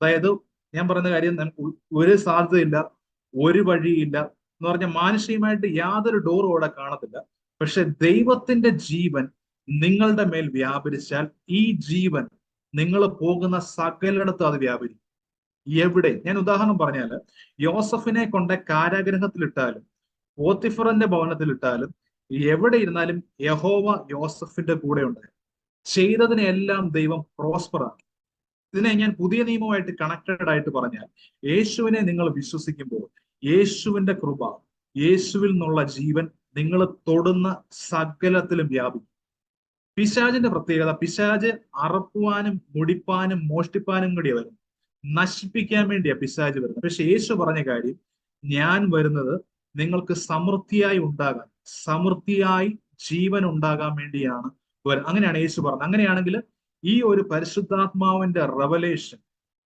അതായത് ഞാൻ പറയുന്ന കാര്യം, നമുക്ക് ഒരു സാധ്യതയില്ല, ഒരു വഴിയില്ല എന്ന് പറഞ്ഞാൽ മാനുഷികമായിട്ട് യാതൊരു ഡോറും അവിടെ കാണത്തില്ല. പക്ഷെ ദൈവത്തിന്റെ ജീവൻ നിങ്ങളുടെ മേൽ വ്യാപരിച്ചാൽ ഈ ജീവൻ നിങ്ങൾ പോകുന്ന സകലയിടത്തും അത് വ്യാപരിക്കും. എവിടെ, ഞാൻ ഉദാഹരണം പറഞ്ഞാല്, യോസഫിനെ കൊണ്ട് കാരാഗ്രഹത്തിലിട്ടാലും പോത്തിഫറിന്റെ ഭവനത്തിലിട്ടാലും എവിടെ ഇരുന്നാലും യഹോവ യോസഫിന്റെ കൂടെ ഉണ്ടായിരുന്നു. ചെയ്തതിനെല്ലാം ദൈവം പ്രോസ്പർ ആക്കി. ഇതിനെ ഞാൻ പുതിയ നിയമവുമായിട്ട് കണക്റ്റഡ് ആയിട്ട് പറഞ്ഞാൽ, യേശുവിനെ നിങ്ങൾ വിശ്വസിക്കുമ്പോൾ യേശുവിന്റെ കൃപ, യേശുവിൽ നിന്നുള്ള ജീവൻ നിങ്ങൾ തൊടുന്ന സകലത്തിലും വ്യാപിക്കും. പിശാചിന്റെ പ്രത്യേകത, പിശാച് അറക്കുവാനും മുടിപ്പാനും മോഷ്ടിപ്പാനും കൂടിയാ വരുന്നത്, നശിപ്പിക്കാൻ വേണ്ടിയാ പിശാച് വരുന്നത്. പക്ഷെ യേശു പറഞ്ഞ കാര്യം, ഞാൻ വരുന്നത് നിങ്ങൾക്ക് സമൃദ്ധിയായി ഉണ്ടാകാൻ, സമൃദ്ധിയായി ജീവൻ ഉണ്ടാകാൻ വേണ്ടിയാണ്. അങ്ങനെയാണ് യേശു പറഞ്ഞത്. അങ്ങനെയാണെങ്കിൽ ഈ ഒരു പരിശുദ്ധാത്മാവിന്റെ റെവലേഷൻ